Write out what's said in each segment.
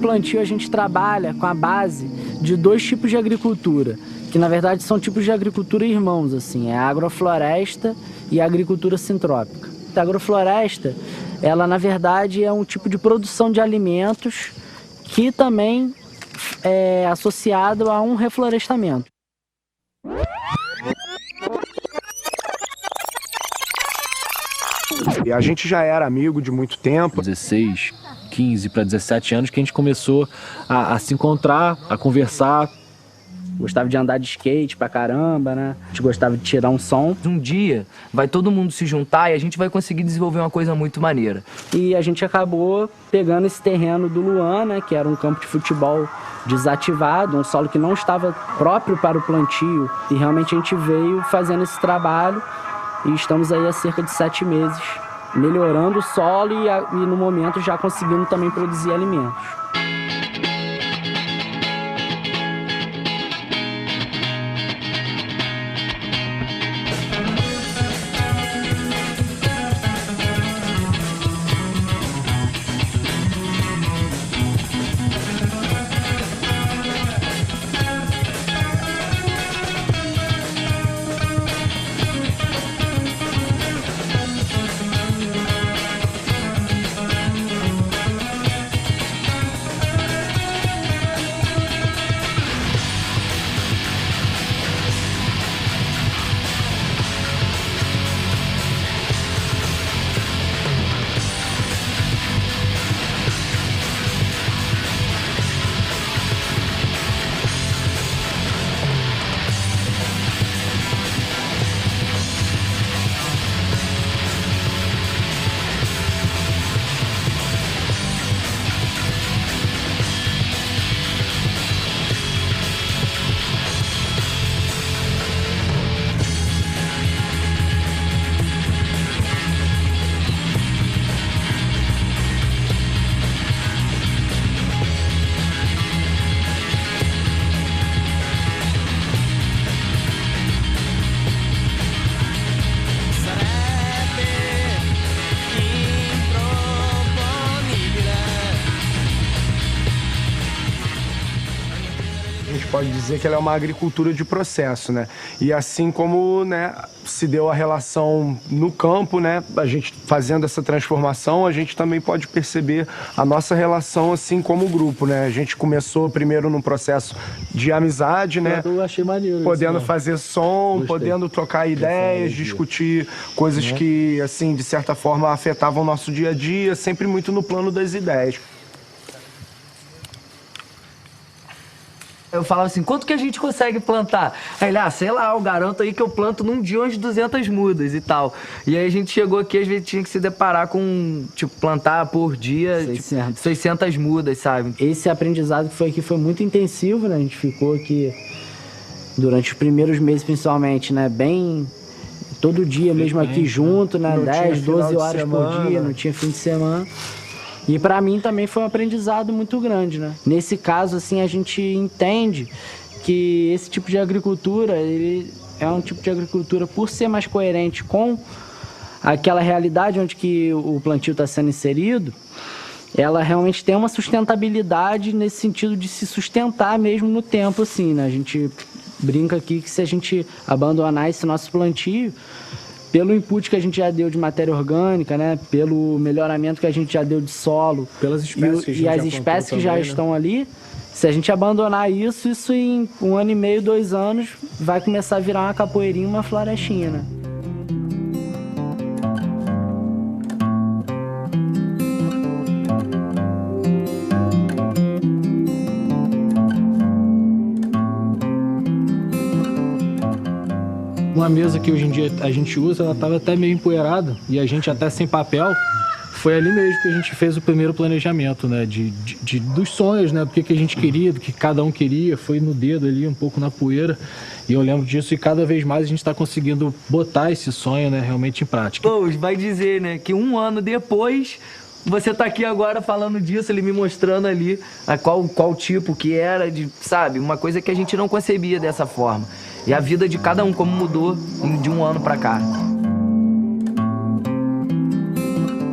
plantio a gente trabalha com a base de 2 tipos de agricultura, que na verdade são tipos de agricultura irmãos, assim, é a agrofloresta e a agricultura sintrópica. A agrofloresta, ela na verdade é um tipo de produção de alimentos que também é associado a um reflorestamento. E a gente já era amigo de muito tempo. 16, 15 para 17 anos que a gente começou a se encontrar, a conversar. Gostava de andar de skate pra caramba, né? A gente gostava de tirar um som. Um dia vai todo mundo se juntar e a gente vai conseguir desenvolver uma coisa muito maneira. E a gente acabou pegando esse terreno do Luan, né? Que era um campo de futebol desativado, um solo que não estava próprio para o plantio. E realmente a gente veio fazendo esse trabalho e estamos aí há cerca de 7 meses melhorando o solo e no momento já conseguindo também produzir alimentos. Pode dizer que ela é uma agricultura de processo, né? E assim como, né, se deu a relação no campo, né, a gente fazendo essa transformação, a gente também pode perceber a nossa relação assim como grupo, né? A gente começou primeiro num processo de amizade, né? Eu achei maneiro. Podendo isso, fazer som, Gostei. podendo trocar ideias, discutir coisas que, assim, de certa forma afetavam o nosso dia a dia, sempre muito no plano das ideias. Eu falava assim, quanto que a gente consegue plantar? Aí ele, sei lá, eu garanto aí que eu planto num dia umas 200 mudas e tal. E aí a gente chegou aqui, às vezes tinha que se deparar com, tipo, plantar por dia 600 mudas, sabe? Esse aprendizado que foi aqui foi muito intensivo, né? A gente ficou aqui durante os primeiros meses, principalmente, né? Bem, todo dia mesmo aqui junto, né? 10, 12 horas por dia, não tinha fim de semana. E para mim também foi um aprendizado muito grande, né? Nesse caso, assim, a gente entende que esse tipo de agricultura, ele é um tipo de agricultura, por ser mais coerente com aquela realidade onde que o plantio está sendo inserido, ela realmente tem uma sustentabilidade nesse sentido de se sustentar mesmo no tempo, assim, né? A gente brinca aqui que se a gente abandonar esse nosso plantio, pelo input que a gente já deu de matéria orgânica, né? Pelo melhoramento que a gente já deu de solo, pelas espécies e as espécies que já estão ali, se a gente abandonar isso em 1 ano e meio, 2 anos, vai começar a virar uma capoeirinha, uma florestinha, né? Uma mesa que hoje em dia a gente usa, ela estava até meio empoeirada e a gente até sem papel. Foi ali mesmo que a gente fez o primeiro planejamento, né? Dos sonhos, né? Do que a gente queria, do que cada um queria. Foi no dedo ali, um pouco na poeira. E eu lembro disso e cada vez mais a gente está conseguindo botar esse sonho, né, realmente em prática. Pô, vai dizer, né, que 1 ano depois você tá aqui agora falando disso, ele me mostrando ali qual tipo que era, sabe? Uma coisa que a gente não concebia dessa forma. E a vida de cada um, como mudou de 1 ano pra cá.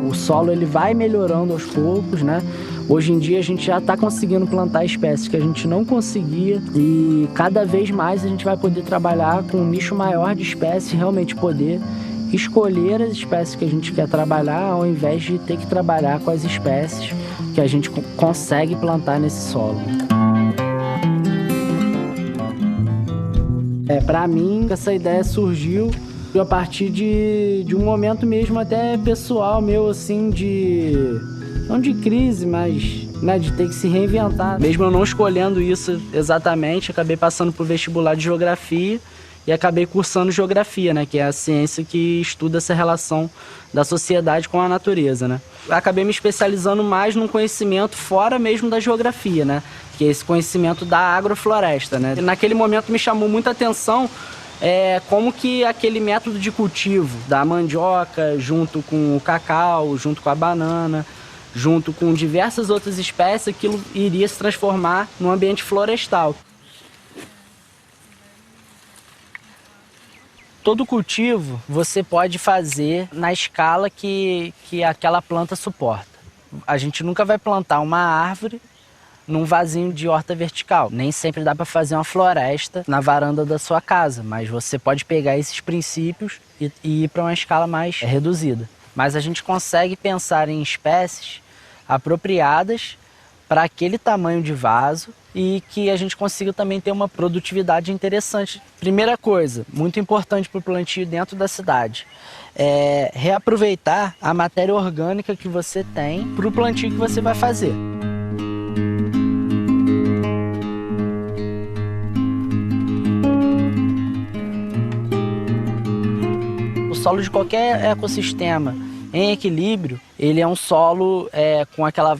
O solo ele vai melhorando aos poucos, né? Hoje em dia a gente já está conseguindo plantar espécies que a gente não conseguia e cada vez mais a gente vai poder trabalhar com um nicho maior de espécies, realmente poder escolher as espécies que a gente quer trabalhar ao invés de ter que trabalhar com as espécies que a gente consegue plantar nesse solo. Para mim, essa ideia surgiu a partir de um momento mesmo até pessoal meu, assim, não de crise, mas né, de ter que se reinventar. Mesmo eu não escolhendo isso exatamente, acabei passando por vestibular de geografia e acabei cursando geografia, né, que é a ciência que estuda essa relação da sociedade com a natureza, né. Acabei me especializando mais num conhecimento fora mesmo da geografia, né, que é esse conhecimento da agrofloresta, né. Naquele momento me chamou muita atenção como que aquele método de cultivo da mandioca, junto com o cacau, junto com a banana, junto com diversas outras espécies, aquilo iria se transformar num ambiente florestal. Todo cultivo você pode fazer na escala que aquela planta suporta. A gente nunca vai plantar uma árvore num vasinho de horta vertical. Nem sempre dá para fazer uma floresta na varanda da sua casa, mas você pode pegar esses princípios e ir para uma escala mais reduzida. Mas a gente consegue pensar em espécies apropriadas para aquele tamanho de vaso e que a gente consiga também ter uma produtividade interessante. Primeira coisa, muito importante para o plantio dentro da cidade, é reaproveitar a matéria orgânica que você tem para o plantio que você vai fazer. O solo de qualquer ecossistema em equilíbrio, ele é um solo com aquela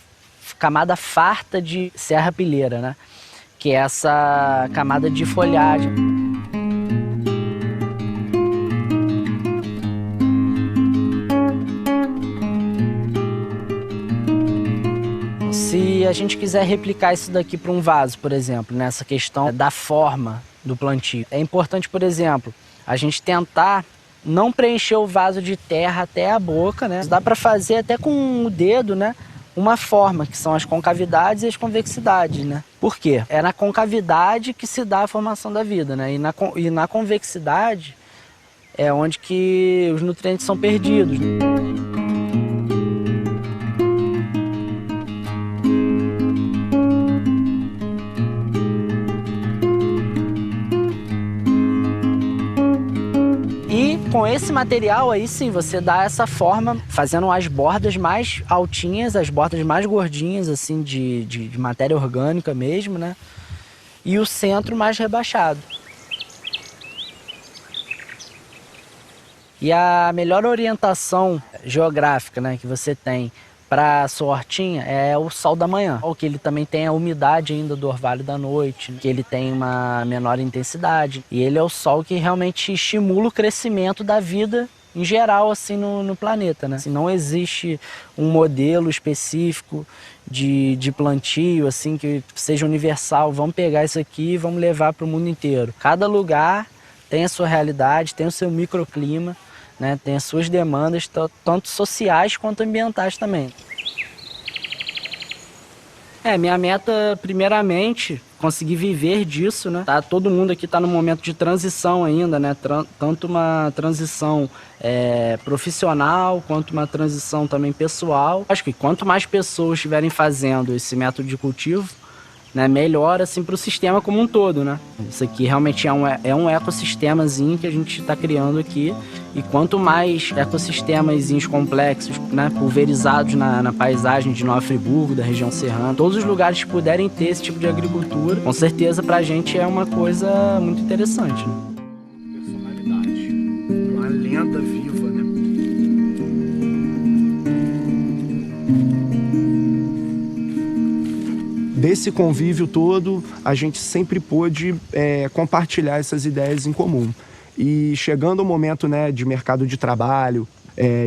camada farta de serrapilheira, né? Que é essa camada de folhagem. Se a gente quiser replicar isso daqui para um vaso, por exemplo, nessa questão da forma do plantio, é importante, por exemplo, a gente tentar não preencher o vaso de terra até a boca, né? Dá para fazer até com o dedo, né? Uma forma, que são as concavidades e as convexidades, né? Por quê? É na concavidade que se dá a formação da vida, né? E na convexidade é onde que os nutrientes são perdidos. Com esse material aí sim, você dá essa forma, fazendo as bordas mais altinhas, as bordas mais gordinhas, assim, de matéria orgânica mesmo, né? E o centro mais rebaixado. E a melhor orientação geográfica, né, que você tem para a sua hortinha é o sol da manhã, ou que ele também tem a umidade ainda do orvalho da noite, que ele tem uma menor intensidade. E ele é o sol que realmente estimula o crescimento da vida em geral assim no planeta, né? Assim, não existe um modelo específico de plantio assim que seja universal. Vamos pegar isso aqui e vamos levar para o mundo inteiro. Cada lugar tem a sua realidade, tem o seu microclima, né, tem as suas demandas, tanto sociais quanto ambientais também. Minha meta, primeiramente, conseguir viver disso, né? Todo mundo aqui está no momento de transição ainda, né? Tanto uma transição profissional, quanto uma transição também pessoal. Acho que quanto mais pessoas estiverem fazendo esse método de cultivo, né, melhor assim para o sistema como um todo, né? Isso aqui realmente é um ecossistemazinho que a gente está criando aqui, e quanto mais ecossistemazinhos complexos, né, pulverizados na paisagem de Nova Friburgo, da região serrana, todos os lugares que puderem ter esse tipo de agricultura, com certeza para a gente é uma coisa muito interessante, né? Personalidade, uma lenda viva, né? Desse convívio todo, a gente sempre pôde compartilhar essas ideias em comum. E chegando o momento, né, de mercado de trabalho,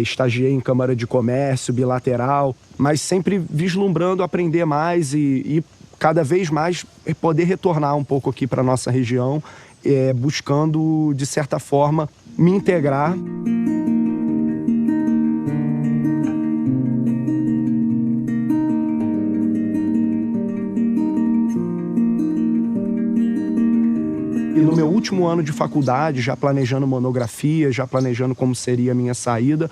estagiei em Câmara de Comércio, bilateral, mas sempre vislumbrando aprender mais e cada vez mais poder retornar um pouco aqui para a nossa região, buscando, de certa forma, me integrar. E no meu último ano de faculdade, já planejando monografia, já planejando como seria a minha saída,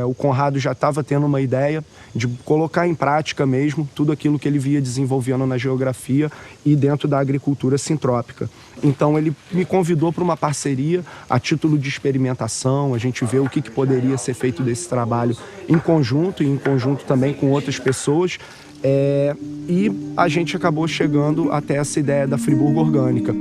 o Conrado já estava tendo uma ideia de colocar em prática mesmo tudo aquilo que ele via desenvolvendo na geografia e dentro da agricultura sintrópica. Então ele me convidou para uma parceria a título de experimentação, a gente vê o que poderia ser feito desse trabalho em conjunto e em conjunto também com outras pessoas. E a gente acabou chegando até essa ideia da Friburgo Orgânica.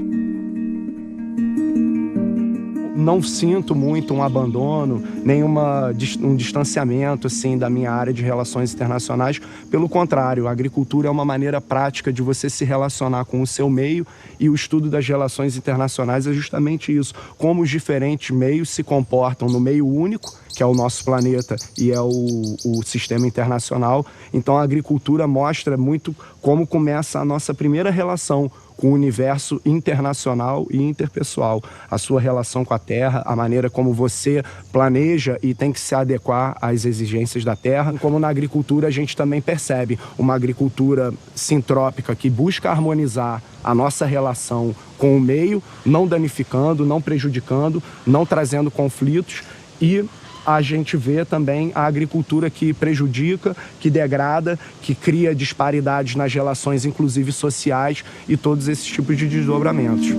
Não sinto muito um abandono, nem um distanciamento assim, da minha área de relações internacionais. Pelo contrário, a agricultura é uma maneira prática de você se relacionar com o seu meio e o estudo das relações internacionais é justamente isso. Como os diferentes meios se comportam no meio único, que é o nosso planeta e é o sistema internacional. Então a agricultura mostra muito como começa a nossa primeira relação com o universo internacional e interpessoal. A sua relação com a terra, a maneira como você planeja e tem que se adequar às exigências da terra. Como na agricultura a gente também percebe uma agricultura sintrópica que busca harmonizar a nossa relação com o meio, não danificando, não prejudicando, não trazendo conflitos, e a gente vê também a agricultura que prejudica, que degrada, que cria disparidades nas relações, inclusive sociais, e todos esses tipos de desdobramentos.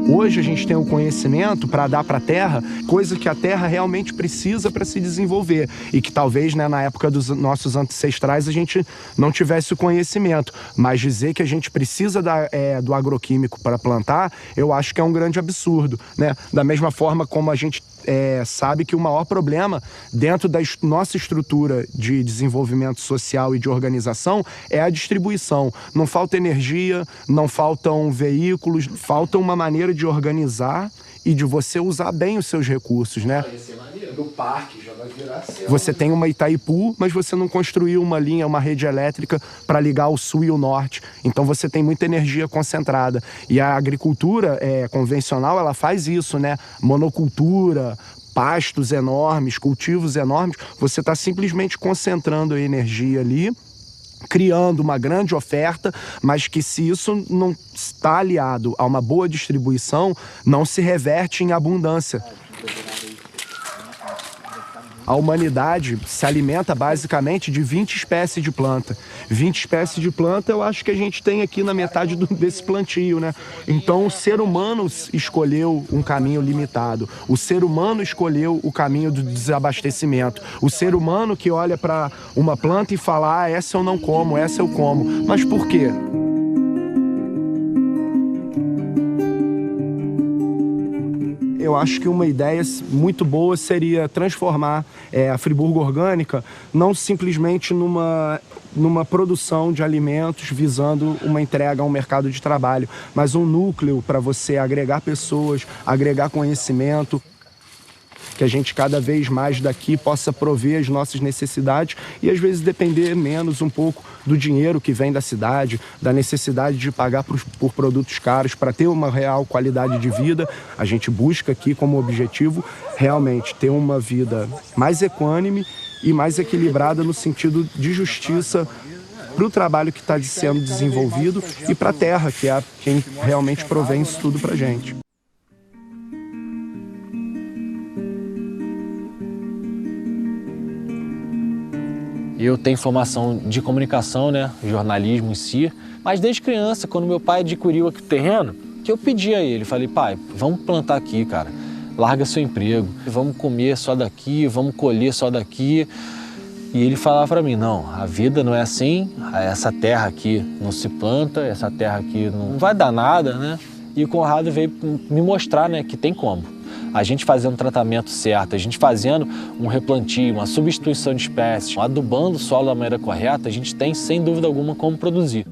Hoje a gente tem o conhecimento para dar para a terra coisa que a terra realmente precisa para se desenvolver e que talvez, né, na época dos nossos ancestrais a gente não tivesse o conhecimento, mas dizer que a gente precisa do agroquímico para plantar, eu acho que é um grande absurdo, né? Da mesma forma como a gente sabe que o maior problema dentro da nossa estrutura de desenvolvimento social e de organização é a distribuição. Não falta energia, não faltam veículos, falta uma maneira de organizar e de você usar bem os seus recursos, né? Do parque já vai virar céu. Você tem uma Itaipu, mas você não construiu uma linha, uma rede elétrica para ligar o sul e o norte. Então você tem muita energia concentrada. E a agricultura convencional, ela faz isso, né? Monocultura, pastos enormes, cultivos enormes. Você está simplesmente concentrando a energia ali, criando uma grande oferta, mas que se isso não está aliado a uma boa distribuição, não se reverte em abundância. A humanidade se alimenta basicamente de 20 espécies de planta. 20 espécies de planta eu acho que a gente tem aqui na metade desse plantio, né? Então o ser humano escolheu um caminho limitado. O ser humano escolheu o caminho do desabastecimento. O ser humano que olha para uma planta e fala, essa eu não como, essa eu como. Mas por quê? Eu acho que uma ideia muito boa seria transformar a Friburgo Orgânica não simplesmente numa produção de alimentos visando uma entrega a um mercado de trabalho, mas um núcleo para você agregar pessoas, agregar conhecimento, que a gente cada vez mais daqui possa prover as nossas necessidades e às vezes depender menos um pouco do dinheiro que vem da cidade, da necessidade de pagar por produtos caros para ter uma real qualidade de vida. A gente busca aqui como objetivo realmente ter uma vida mais equânime e mais equilibrada no sentido de justiça para o trabalho que está sendo desenvolvido e para a terra, que é quem realmente provém isso tudo para a gente. Eu tenho formação de comunicação, né, jornalismo em si, mas desde criança, quando meu pai adquiriu aqui o terreno, que eu pedi a ele, falei, pai, vamos plantar aqui, cara, larga seu emprego, vamos comer só daqui, vamos colher só daqui. E ele falava para mim, não, a vida não é assim, essa terra aqui não se planta, essa terra aqui não vai dar nada, né? E o Conrado veio me mostrar, né, que tem como. A gente fazendo o tratamento certo, a gente fazendo um replantio, uma substituição de espécies, adubando o solo da maneira correta, a gente tem, sem dúvida alguma, como produzir.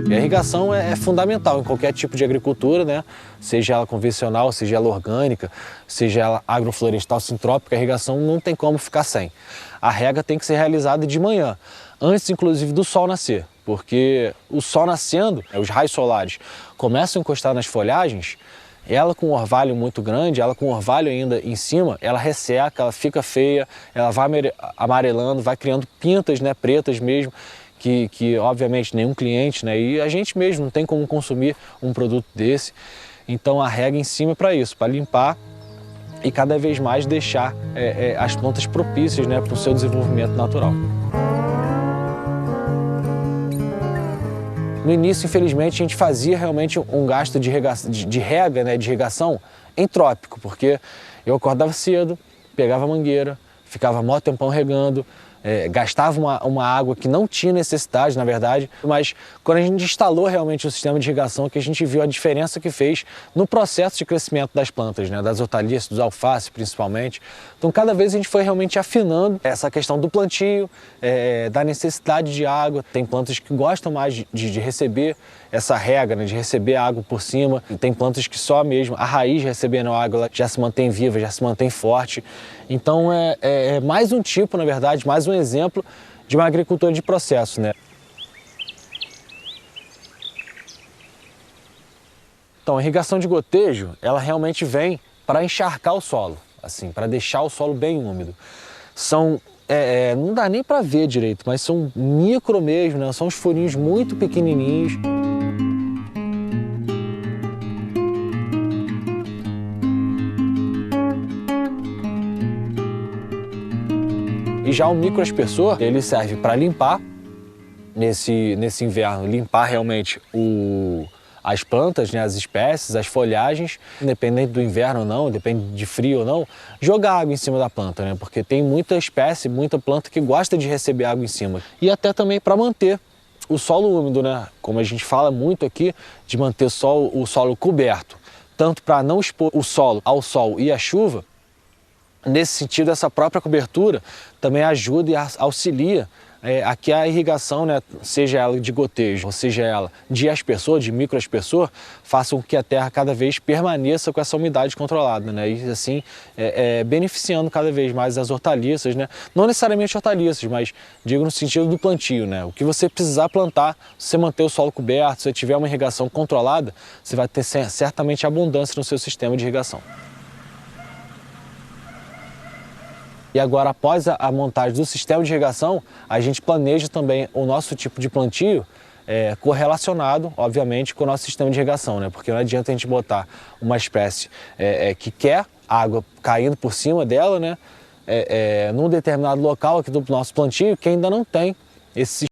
E a irrigação é fundamental em qualquer tipo de agricultura, né? Seja ela convencional, seja ela orgânica, seja ela agroflorestal, sintrópica, a irrigação não tem como ficar sem. A rega tem que ser realizada de manhã, antes inclusive do sol nascer, porque o sol nascendo, os raios solares começam a encostar nas folhagens, ela com um orvalho muito grande, ela com um orvalho ainda em cima, ela resseca, ela fica feia, ela vai amarelando, vai criando pintas, né, pretas mesmo, que obviamente nenhum cliente, né, e a gente mesmo não tem como consumir um produto desse. Então a rega em cima é para isso, para limpar e cada vez mais deixar as plantas propícias, né, para o seu desenvolvimento natural. No início, infelizmente, a gente fazia realmente um gasto de rega, né, de irrigação em trópico, porque eu acordava cedo, pegava a mangueira, ficava mó tempão regando, gastava uma água que não tinha necessidade, na verdade, mas quando a gente instalou realmente o sistema de irrigação, que a gente viu a diferença que fez no processo de crescimento das plantas, né, das hortaliças, dos alfaces principalmente. Então cada vez a gente foi realmente afinando essa questão do plantio, da necessidade de água. Tem plantas que gostam mais de receber essa rega, né, de receber água por cima. Tem plantas que só mesmo a raiz recebendo água ela já se mantém viva, já se mantém forte. Então é mais um tipo, na verdade, mais um exemplo de uma agricultura de processo, né? Então, a irrigação de gotejo, ela realmente vem para encharcar o solo, assim, para deixar o solo bem úmido. São, não dá nem para ver direito, mas são micro mesmo, né? São uns furinhos muito pequenininhos. E já o microaspersor, ele serve para limpar, nesse inverno, limpar realmente as plantas, né, as espécies, as folhagens, independente do inverno ou não, depende de frio ou não, jogar água em cima da planta, né, porque tem muita espécie, muita planta que gosta de receber água em cima. E até também para manter o solo úmido, né, como a gente fala muito aqui, de manter o solo coberto, tanto para não expor o solo ao sol e à chuva. Nesse sentido, essa própria cobertura também ajuda e auxilia a que a irrigação, né, seja ela de gotejo, ou seja ela de aspersor, de microaspersor, faça com que a terra cada vez permaneça com essa umidade controlada, né, e assim beneficiando cada vez mais as hortaliças, né, não necessariamente hortaliças, mas digo no sentido do plantio, né, o que você precisar plantar, se você manter o solo coberto, se você tiver uma irrigação controlada, você vai ter certamente abundância no seu sistema de irrigação. E agora, após a montagem do sistema de irrigação, a gente planeja também o nosso tipo de plantio correlacionado, obviamente, com o nosso sistema de irrigação, né? Porque não adianta a gente botar uma espécie que quer água caindo por cima dela, né? Num determinado local aqui do nosso plantio, que ainda não tem esse